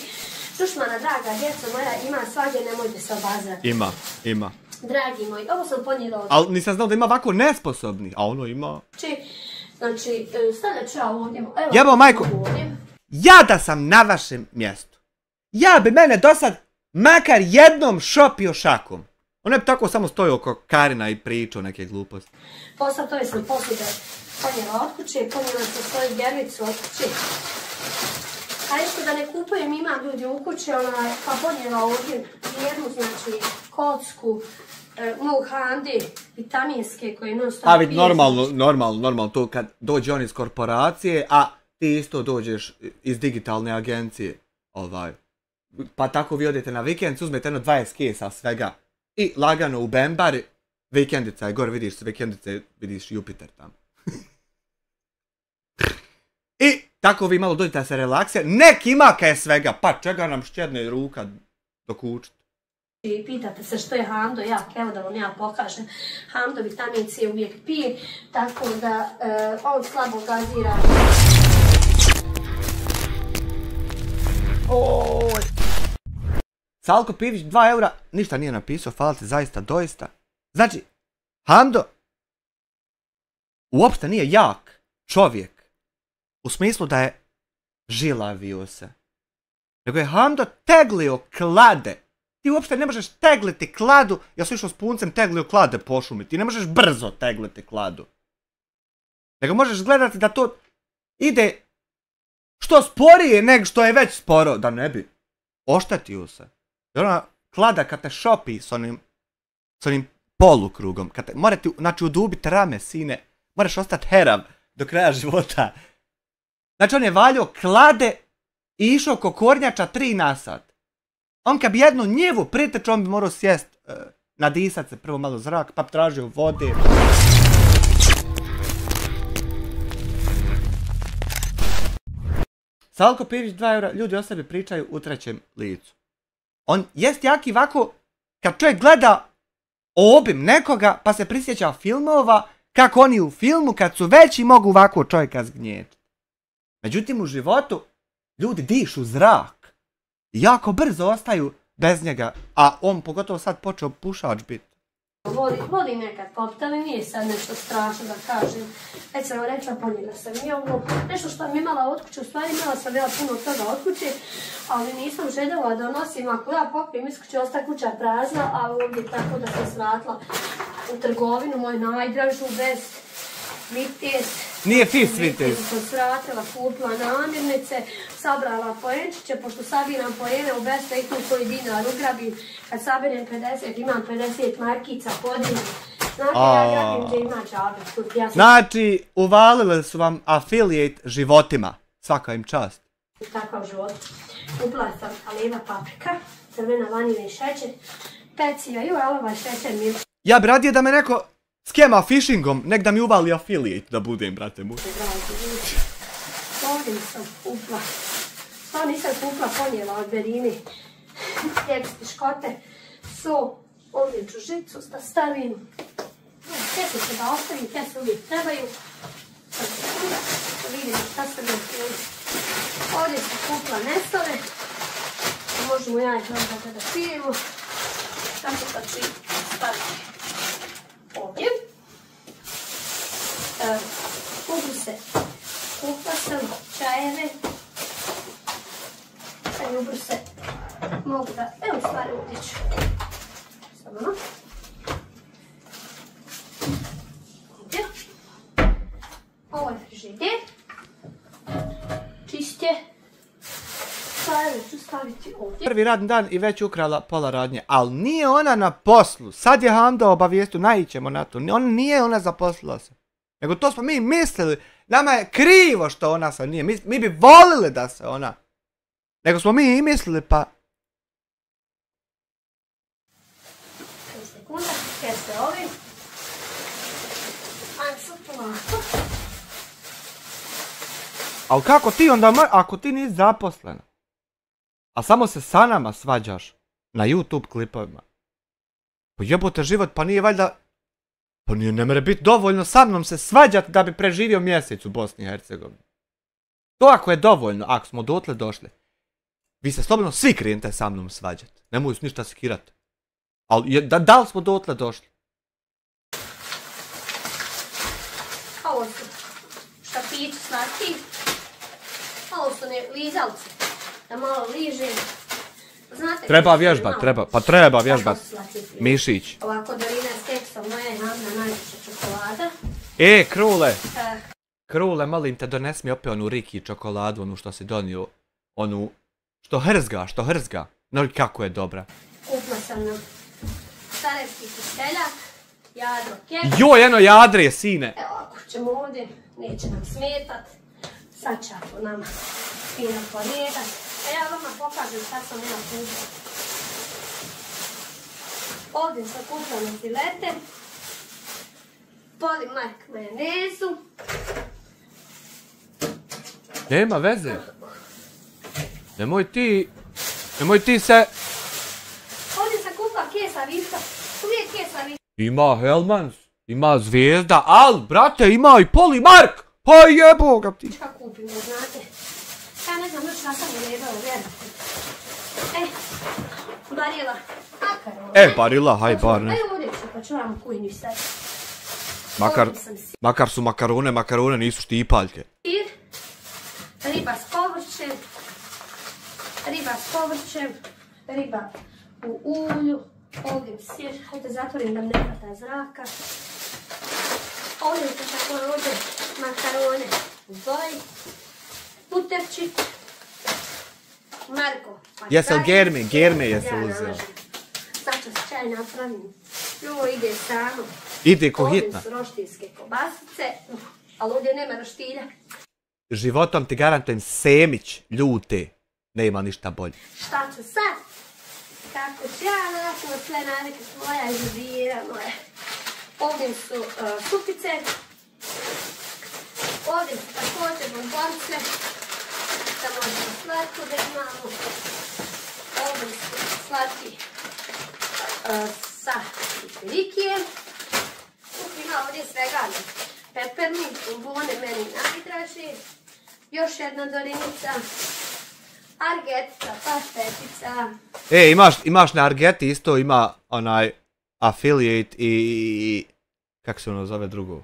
Dušmana draga djeca moja ima svagdje, nemojte se obazati. Ima. Dragi moji, ovo sam ponijela od... Ali nisam znao da ima ovako nesposobnih, a ono ima... Znači, stavljat ću ja ovdje... Evo, jebo majko, ja da sam na vašem mjestu, ja bi mene do sad makar jednom šopio šakom. Ono bi tako samo stojio oko Karina i pričao neke gluposti. Posle to je sam poslije ponijela od kuće, ponijela sam svoju gervicu od kuće. A isto da ne kupujem, imam ljudi u kući, pa ponijela ovdje jednu, znači, kocku, mog hande, vitaminske koje non stop vidi, normalno, to kad dođe on iz korporacije, a ti isto dođeš iz digitalne agencije, pa tako vi odete na vikend, uzmete jedno 20 kesa svega i lagano u Bembar, vikendica je gore, vidiš se vikendice, vidiš Jupiter tamo. I tako vi malo dođete da se relaksira, nek ima kaj svega, pa čega nam šćedne ruka dok učite. I pitate se što je Hamdo jak, evo da vam ja pokažem. Hamdo vitamin C uvijek pije, tako da on slabo gazira. Salko Pivić 2 eura, ništa nije napisao, hvala ti zaista, doista. Znači, Hamdo uopšte nije jak čovjek, u smislu da je žilavio se. Nego je Hamdo teglio klade. Ti uopšte ne možeš tegliti kladu, ja sam išao s puncem teglio klade po šumi, ti ne možeš brzo tegliti kladu. Nego možeš gledati da to ide što sporije nego što je već sporo, da ne bi oštetio se. Jer ona klada kad te šopi s onim polukrugom, kad te, mora ti, znači, udubiti rame, sine, moraš ostati herav do kraja života. Znači, on je valjao klade i išao ko kornjača 3 na sat. On kad bi jednu njivu priteču, on bi morao sjest, nadisat se prvo malo zrak, pa bi tražio vode. Salko Pivić 2 eura, ljudi o sebi pričaju u trećem licu. On jest jaki ovako, kad čovjek gleda obim nekoga, pa se prisjeća filmova, kako oni u filmu, kad su veći, mogu ovako čovjeka zgnjeti. Međutim, u životu, ljudi dišu zrak. Jako brzo ostaju bez njega, a on pogotovo sad počeo pušač biti. Volim nekad popiti, ali nije sad nešto strašno da kažem. Već sam vam rekla, ponijela sam i ovo. Nešto što mi imala od kuće, u stvari imala sam vela puno toga od kuće, ali nisam željela da nosim. Ako ja popijem iz kuće, ostaje kuća prazna, a ovdje tako da sam svratila u trgovinu, moju najdražu, bez Vitez. Nije Fis Vitez. Sam svratila, kupila namirnice, sabrala poenčiće, pošto sabiram poene u besta i tu koji dinar ugrabim. Kad saberem 50, imam 50 markica podijem. Znate, ja grabim gdje ima džabe. Znači, uvalili su vam affiliate životima. Svaka im čast. Takav život. Kupila sam aleva paprika, crvena vanilja i šećer, peciva i ovaj šećer mi. Ja bi radije da me neko skema phishingom, nek da mi uvali affiliate da budem, brate mu. Ovdje sam kupila. To nisam kupila, ponijela od Berine. Teksti škote, so, ovdje ću žicu da stavim. Kesice da ostavim, kese uvijek trebaju. Vidimo šta sam je. Ovdje sam kupila nesove. Možemo ja ih onda da pijemo. Tako da ću staviti ovdje. Ubruse. Kupila sam čajeve. Sad ubruse mogu da, evo stvari utječu. Samo ono. Ovdje. Ovo je frižider. Čistje. Stvari ću staviti ovdje. Prvi radni dan i već ukrala pola radnje, ali nije ona na poslu. Sad je Hamdo obavijestu, naićemo na to. Nije ona zaposlila se. Nego to smo mi mislili. Nama je krivo što ona se nije. Mi bi volili da se ona. Nego smo mi i mislili, pa... 3 sekunda, kesu se ovi. Ajde sad polako. Ali kako ti onda, ako ti nisi zaposlena, a samo se sa nama svađaš na YouTube klipovima, pa jebote život, pa nije valjda, pa nije, ne mere biti dovoljno sa mnom se svađati da bi preživio mjesec u Bosni i Hercegovini. To ako je dovoljno, ako smo dotle došli, vi se slobodno svi krenite sa mnom svađati, nemoj se ništa skirati. Ali da li smo dotle došli? Ovo su štapići slatki. Ovo su lizalci. Da malo ližem. Znate, treba vježbat, treba vježbat. Mišić. Ovako doline s keksom, moja je Anna najljepša čokolada. Krule! Krule, molim te, donesi mi opet onu Riki čokoladu, onu što si donio. Onu, što hrzga. No kako je dobra. Kupila sam nam sarajevski kiseljak, jadro kek. Joj, eno jadre, sine! Evo, ako ćemo ovdje, neće nam smetat. Sad će ako nama fino porijedat. Ja vama pokažem šta sam ja kupila. Ovdje sam kupila na filete. Polimark majonezu. Nema veze. Nemoj ti se... Ovdje sam kupila kesa viška. Uvijek kesa viška. Ima Hellmans, ima Zvijezda, al, brate, ima i Polimark! Pa jebo ga ti! Šta kupim, da znate? Ja ne znam još šta sam uredala, vjerujte. Barila. Makarone. Barila, haj bar ne. Ajde ovdje ću, pa ću vam u kuhinju sad. Makar su makarone nisu štipaljke. Sir, riba s povrćem, riba u ulju, ovdje sir, hajde zatvorim da ne hvata zraka. Ovdje ću također makarone u boji, puterčik, Marko. Jesel germe jesel uzeo. Sad ću s čaj napravim. Ovo ide samo. Ide ko hitna. Ovdje su roštijske kobasice, ali ovdje nema roštilja. Životom ti garantujem semić, ljute, nema ništa bolje. Šta ću sad? Kako ću ja nakon sve navike moja izbira moja. Ovdje su supice. Ovdje su također bombonce. Da možemo slatko da imamo. Ovdje su slatki sa piperikijem. Ima ovdje svega. Peppermint, bombone, meni najdraži. Još jedna dorinica. Argetica, paštetica. Imaš na Argeti isto ima onaj affiliate i kako se ono zove drugo?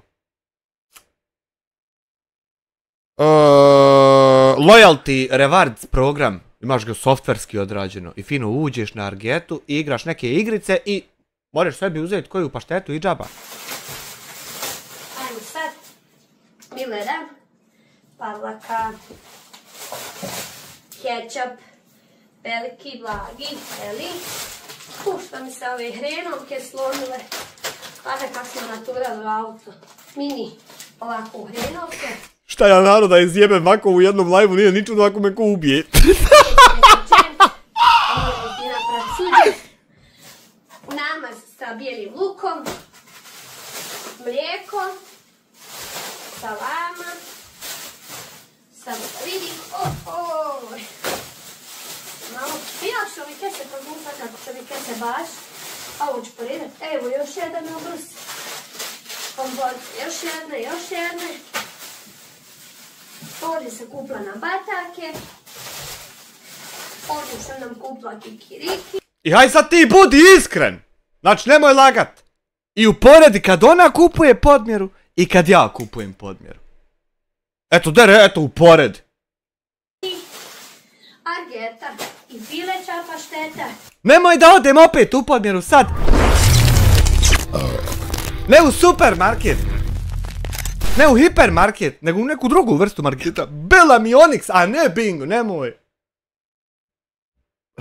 Loyalty rewards program. Imaš ga softverski odrađeno i fino uđeš na Argetu i igraš neke igrice i moraš sebi uzeti koju paštetu i džaba. Ajmo sad. Milera, pavlaka, kečap, veliki, blagi, Pušta mi se ove hrenovke slomile. Kada kak smo naturali u auto. Mini ovako hrenovke. Šta ja naroda izjebem ovako u jednom live-u, nije ni čudno ako me ko ubije. Namaz sa bijelim lukom, mlijeko, salama, samo da vidim, malo pijak što mi kese proguta, kako što mi kese baš, a ovo ću porijedat, evo još jedan obrus, još jedne, ovdje sam kupila na batake, ovdje sam nam kupila kikiriki. I haj sad ti budi iskren, znači nemoj lagat. I uporedi kad ona kupuje podmjeru i kad ja kupujem podmjeru. Eto uporedi. Argeta i pileća pašteta. Nemoj da odem opet u podmjeru sad. Ne u supermarket. Ne u hipermarket, nego u neku drugu vrstu marketa. Bellamy Onyx, a ne Bingo, nemoj.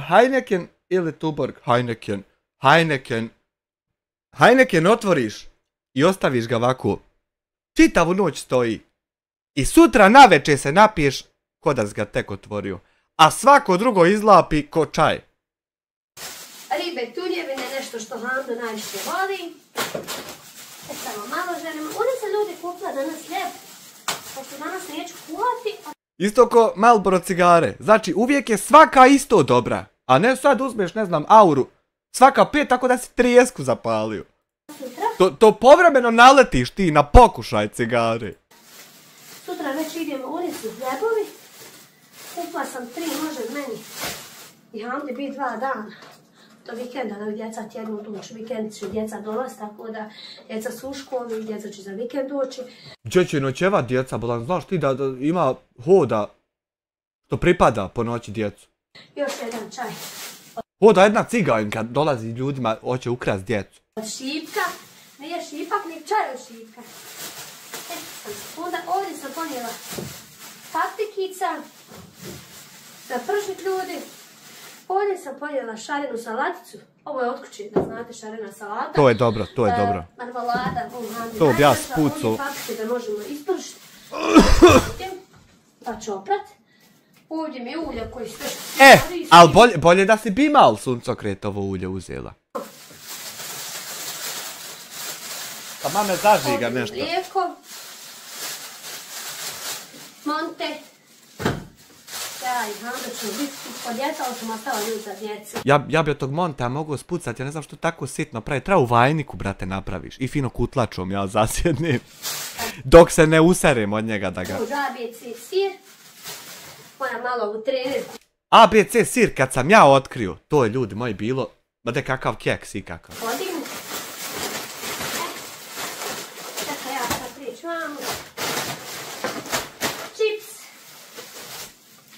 Heineken ili Tuborg? Heineken otvoriš i ostaviš ga ovako. Čitavu noć stoji. I sutra navečer se napiješ ko da si ga tek otvorio. A svako drugo izlapi ko čaj. Ribe, tunjevine, nešto što Hamdo najviše voli. Samo malo želimo. Ovdje se ljudi kupila danas lijep. Pošto danas neću kuhati. Isto ko Marlboro cigare. Znači uvijek je svaka isto dobra. A ne sad uzmeš, ne znam, auru. Svaka 5 tako da si 30 zapalio. To povremeno naletiš ti na pokušaj cigare. Sutra već idemo, ovdje su hljebovi. Kupila sam 3, može meni. I Hamdi bi 2 dana. Do vikenda da djeca tjedno doći. Vikend će djeca dolaz, tako da djeca su u školi, djeca će za vikend doći. Gdje će noćevat djeca, Bolan? Znaš ti da ima hoda što pripada po noći djecu? Još jedan čaj. Hoda jedna ciganka dolazi ljudima, hoće ukrast djecu. Od šipka, nije šipak, ni čaj od šipka. Onda ovdje sam ponijela patikica za pržit ljudi. Ovdje sam ponijela šarenu salaticu. Ovo je od kuće, da znate, šarena salata. To je dobro, to je dobro. Marmelada, to bi ja spucao. Ovdje patike da možemo ispržiti. Pa čoprat. Ovdje mi je ulje koji sve što ali bolje da si bi mal suncokretovo ulje uzela. Pa mame zažiga nešto. Ovdje mlijeko. Monte. Ja i znam da ću biti kod djeca, ali sam ostala ljudi za djecu. Ja bi od tog Montea mogao spucati, ja ne znam što tako sitno pravi. Treba u vajniku, brate, napraviš. I fino kutlačom ja zasjednem. Dok se ne userem od njega da ga... Uz ABC sir. Moram malo u trenerku. ABC sir kad sam ja otkrio, to je ljudi moji bilo, bade kakav keks i kakav. Podignu. Čekaj ja sad prijeći mamu. Čips.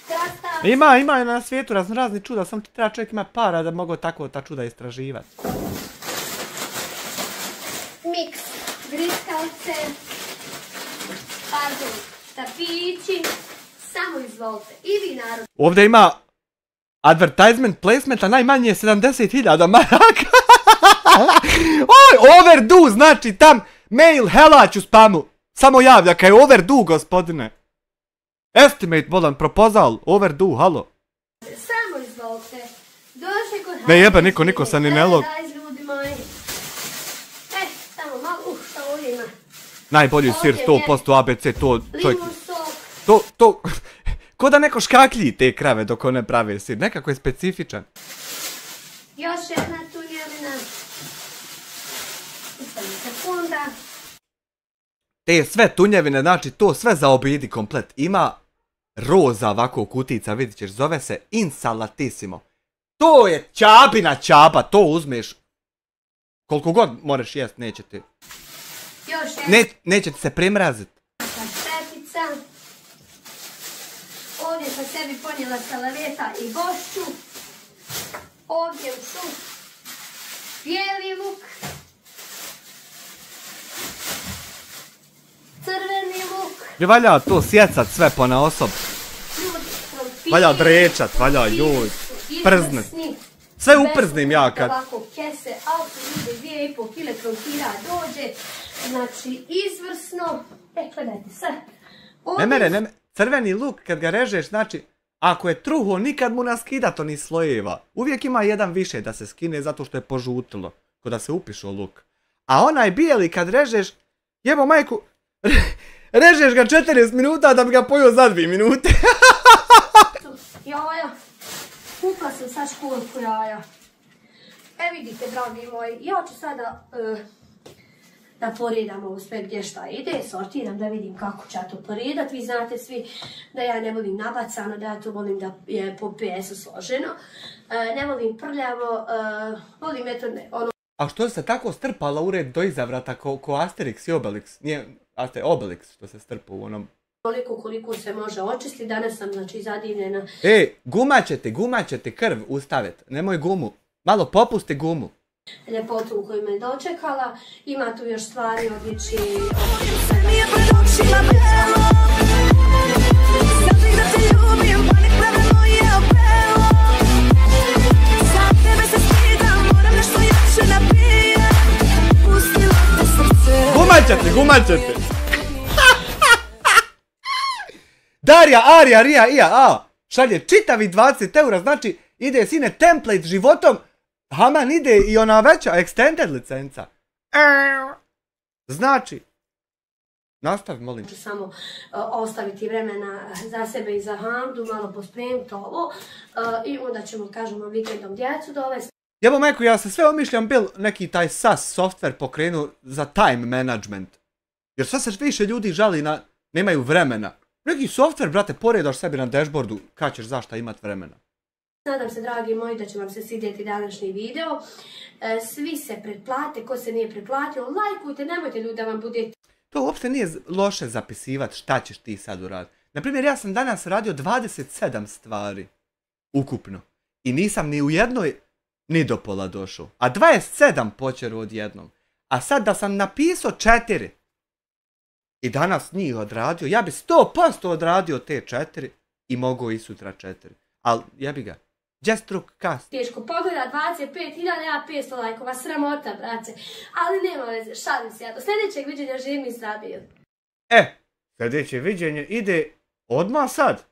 Krasta. Ima na svijetu razni čuda, sam ti treba čovjek ima para da mogu tako ta čuda istraživati. Miks. Griskalice. Pardon. Štapići. Samo izvolite. I vi narod. Ovdje ima advertisement placementa najmanje 70.000 maraka. Oj, overdue, znači tam mail helać u spamu. Samo javlja kaj je overdue, gospodine. Estimate, bolan, proposal, overdue, halo. Samo izvolite. Došli kod... Ne jebe, niko se ni ne log. Daj, ljudi moji. Samo malo, što ovdje ima. Najbolji sir, 100% ABC, to... Limun sok. To... Ko da neko škaklji te krave dok one prave sir, nekako je specifičan. Još jedna tunjevina. Sekunda. Te sve tunjevine, znači to sve zaobidi komplet. Ima roza ovako kutica, vidit ćeš, zove se Insalatissimo. To je čabina čaba, to uzmeš. Koliko god moraš jest, neće ti. Još jedna. Neće ti se primrazit. Štetica. Ovdje sam sebi ponijela salaveta i gošću. Ovdje u šum. Bijeli luk. Crveni luk. Ne valja to sjecat sve pona osob. Valja drečat, valja joj. Prznat. Sve uprznim ja kad... Ovako kese, auto ide 2,5 kg krompira dođe. Znači izvrsno. Gledajte sad. Ne, crveni luk kad ga režeš, znači, ako je truho, nikad mu naskidat oni slojeva. Uvijek ima jedan više da se skine zato što je požutilo, ko da se upišo luk. A onaj bijeli kad režeš, jebo majku, režeš ga 40 minuta da bi ga pojio za 2 minute. Jaja, kupila sam sad školjku jaja. Vidite, dragi moji, ja ću sada da poredam ovo sve gdje šta ide, sortiram da vidim kako ću ja to poredat. Vi znate svi da ja ne volim nabacano, da ja to volim da je po PS-u složeno. Ne volim prljavo, volim eto ono... A što se tako strpala u red do izavrata ko Asterix i Obelix? Nije Obelix što se strpa u onom... Koliko se može očistiti, danas sam znači zadivljena. Guma će ti krv ustaviti, nemoj gumu. Malo popusti gumu. Ljepotu u kojoj me dočekala, ima tu još stvari odjeći. Gumaćete. Darija, Arija, Rija, Ija, A. Šalje čitavi 20 eura, znači ide sine template životom. Haman ide i ona veća extended licenca. Znači, nastavi, molim. Samo ostaviti vremena za sebe i za Hamdu, malo pospremiti ovo i onda ćemo, kažemo, vikendom djecu dovesti. Jebo majku, ja se sve omišljam bil neki taj SAS software pokrenuo za time management. Jer sve se više ljudi žali na nemaju vremena. Neki software, brate, poredaš sebi na dashboardu kad ćeš zašta imat vremena. Nadam se, dragi moji, da će vam se svidjeti današnji video. Svi se pretplate, ko se nije pretplatio, lajkujte, nemojte ljudi da vam bude... To uopšte nije loše zapisivati šta ćeš ti sad uraditi. Naprimjer, ja sam danas radio 27 stvari. Ukupno. I nisam ni u jednoj ni do pola došao. A 27 počeru odjednom. A sad da sam napisao 4 i danas njih odradio, ja bi 100% odradio te 4 i mogao i sutra 4. Ali jebi ga. Just truk cast. Teško pogleda 25.000, ja 500 lajkova, sramota, brace. Ali nema veze, šalim se ja. Do sljedećeg viđenja živim i stabil. Sljedeće viđenje ide odmah sad.